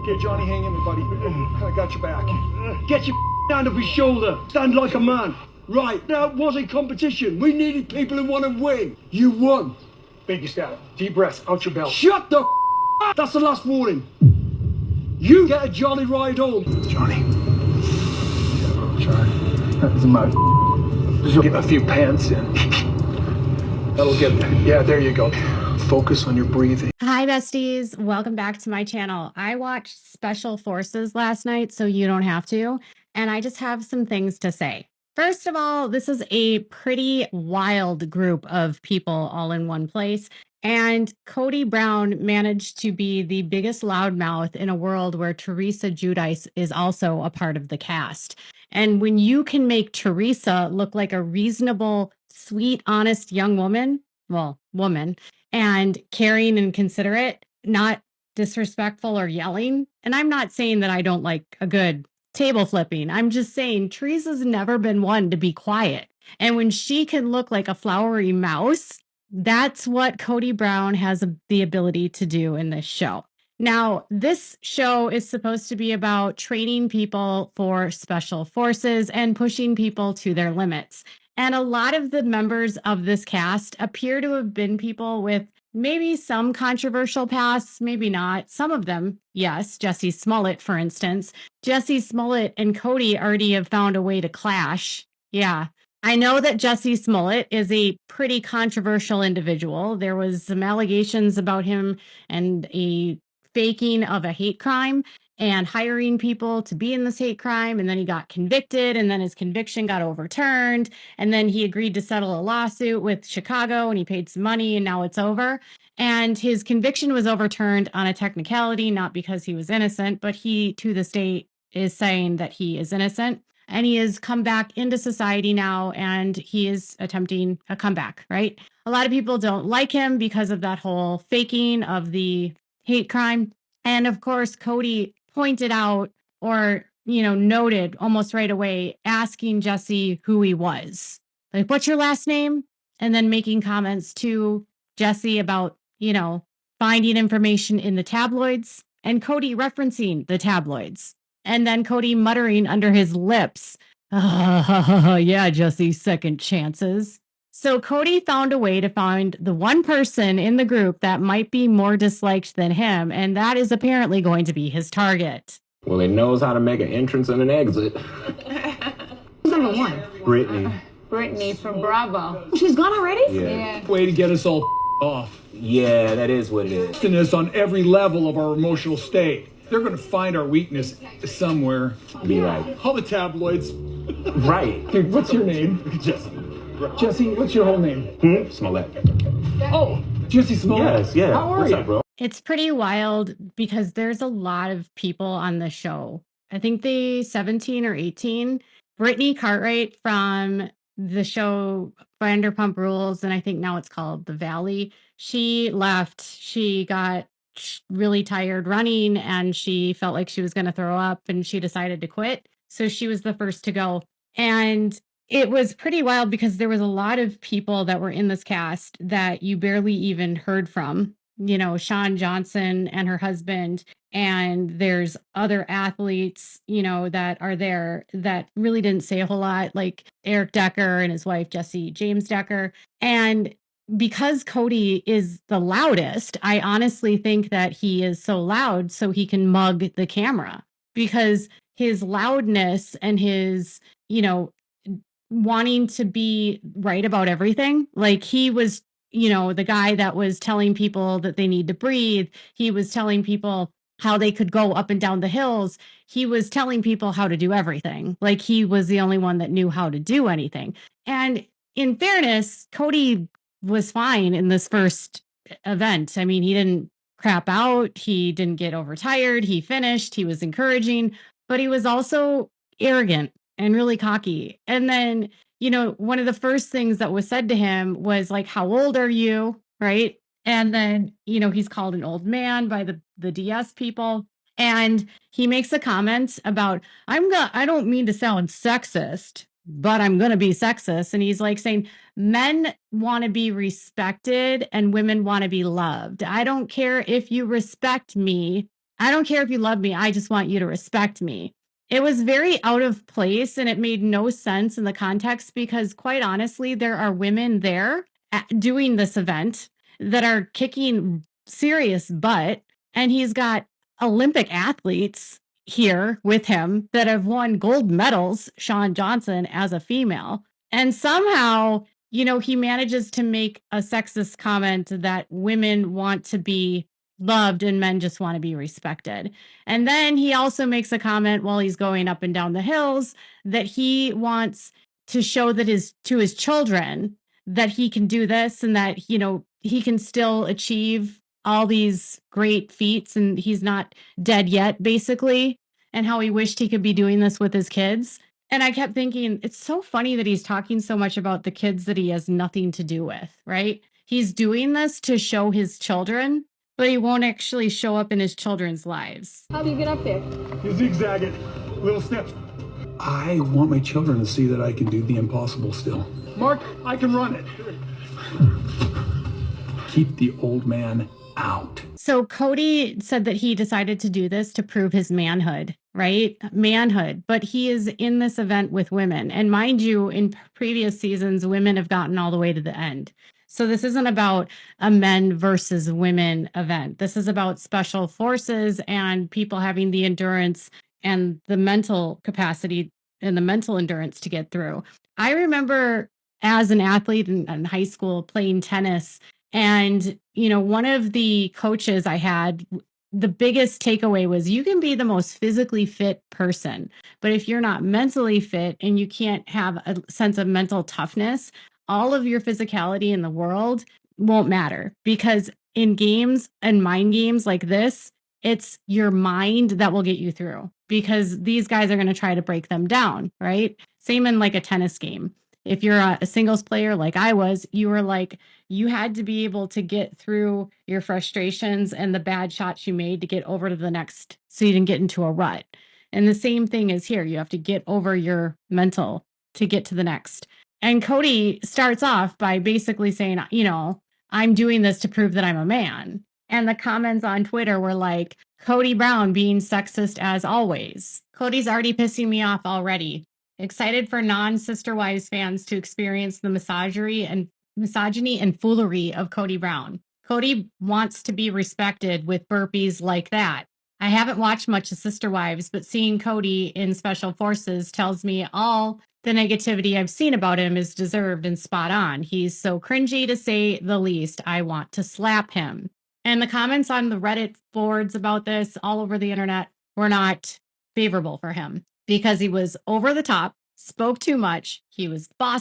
Okay, Johnny, hang in there, buddy. I got your back. Get your hand off his shoulder. Stand like a man. Right, that wasn't competition. We needed people who want to win. You won. Baby step. Deep breaths. Out your belt. Shut the up. That's the last warning. You get a jolly ride home. Johnny. Sorry. That was my... Just get a few pants in. That'll get there. Yeah, there you go. Focus on your breathing. Hi, besties. Welcome back to my channel. I watched Special Forces last night, so you don't have to. And I just have some things to say. First of all, this is a pretty wild group of people all in one place. And Kody Brown managed to be the biggest loudmouth in a world where Teresa Giudice is also a part of the cast. And when you can make Teresa look like a reasonable, sweet, honest young woman, and caring and considerate, not disrespectful or yelling. And I'm not saying that I don't like a good table flipping. I'm just saying Teresa's never been one to be quiet. And when she can look like a flowery mouse, that's what Kody Brown has the ability to do in this show. Now, this show is supposed to be about training people for special forces and pushing people to their limits. And a lot of the members of this cast appear to have been people with maybe some controversial pasts, maybe not. Some of them, yes. Jussie Smollett, for instance. Jussie Smollett and Kody already have found a way to clash. Yeah. I know that Jussie Smollett is a pretty controversial individual. There was some allegations about him and a faking of a hate crime and hiring people to be in this hate crime. And then he got convicted, and then his conviction got overturned. And then he agreed to settle a lawsuit with Chicago, and he paid some money, and now it's over. And his conviction was overturned on a technicality, not because he was innocent, but he, to this day, is saying that he is innocent. And he has come back into society now, and he is attempting a comeback, right? A lot of people don't like him because of that whole faking of the hate crime. And of course, Kody pointed out, or, noted almost right away, asking Jussie who he was. Like, what's your last name? And then making comments to Jussie about, finding information in the tabloids, and Kody referencing the tabloids. And then Kody muttering under his lips, yeah, Jussie, second chances. So Kody found a way to find the one person in the group that might be more disliked than him, and that is apparently going to be his target. Well, it knows how to make an entrance and an exit. Who's number one? Brittany. Brittany from Bravo. She's gone already? Yeah. Way to get us all off. Yeah, that is what it is. This on every level of our emotional state. They're going to find our weakness somewhere. Be like, All the tabloids. right. Dude, what's your name? Jussie. Jesse, what's your whole name? Smollett. Oh, Jesse Smollett. Yes, yeah. How are What's you? up, bro? It's pretty wild because there's a lot of people on the show. I think they 17 or 18. Brittany Cartwright from the show Vanderpump Rules, and I think now it's called The Valley. She left. She got really tired running, and she felt like she was going to throw up, and she decided to quit. So she was the first to go. And it was pretty wild because there was a lot of people that were in this cast that you barely even heard from. Sean Johnson and her husband, and there's other athletes, that are there that really didn't say a whole lot, like Eric Decker and his wife, James Decker. And because Kody is the loudest, I honestly think that he is so loud so he can mug the camera, because his loudness and his, wanting to be right about everything. Like, he was, the guy that was telling people that they need to breathe. He was telling people how they could go up and down the hills. He was telling people how to do everything. Like, he was the only one that knew how to do anything. And in fairness, Kody was fine in this first event. I mean, he didn't crap out. He didn't get overtired. He finished. He was encouraging, but he was also arrogant and really cocky. And then, one of the first things that was said to him was like, how old are you? Right. And then, he's called an old man by the DS people. And he makes a comment about, I don't mean to sound sexist, but I'm going to be sexist. And he's like saying, men want to be respected and women want to be loved. I don't care if you respect me. I don't care if you love me. I just want you to respect me. It was very out of place and it made no sense in the context because, quite honestly, there are women there doing this event that are kicking serious butt. And he's got Olympic athletes here with him that have won gold medals, Shawn Johnson as a female. And somehow, he manages to make a sexist comment that women want to be loved and men just want to be respected. And then he also makes a comment while he's going up and down the hills that he wants to show that to his children that he can do this and that, he can still achieve all these great feats and he's not dead yet, basically, and how he wished he could be doing this with his kids. And I kept thinking, it's so funny that he's talking so much about the kids that he has nothing to do with, right? He's doing this to show his children, but he won't actually show up in his children's lives. How do you get up there? You zigzag it. Little steps. I want my children to see that I can do the impossible still. Mark, I can run it. Keep the old man out. So Kody said that he decided to do this to prove his manhood, right? Manhood. But he is in this event with women. And mind you, in previous seasons, women have gotten all the way to the end. So this isn't about a men versus women event. This is about special forces and people having the endurance and the mental capacity and the mental endurance to get through. I remember as an athlete in high school playing tennis, and, one of the coaches I had, the biggest takeaway was you can be the most physically fit person, but if you're not mentally fit and you can't have a sense of mental toughness, all of your physicality in the world won't matter because in games and mind games like this, it's your mind that will get you through because these guys are going to try to break them down, right? Same in like a tennis game. If you're a singles player like I was, you had to be able to get through your frustrations and the bad shots you made to get over to the next so you didn't get into a rut. And the same thing is here. You have to get over your mental to get to the next. And Kody starts off by basically saying, I'm doing this to prove that I'm a man. And the comments on Twitter were like, Kody Brown being sexist as always. Cody's already pissing me off already. Excited for non-Sister Wives fans to experience the misogyny and foolery of Kody Brown. Kody wants to be respected with burpees like that. I haven't watched much of Sister Wives, but seeing Kody in Special Forces tells me all the negativity I've seen about him is deserved and spot on. He's so cringy to say the least. I want to slap him. And the comments on the Reddit boards about this all over the internet were not favorable for him because he was over the top, spoke too much, he was bossy.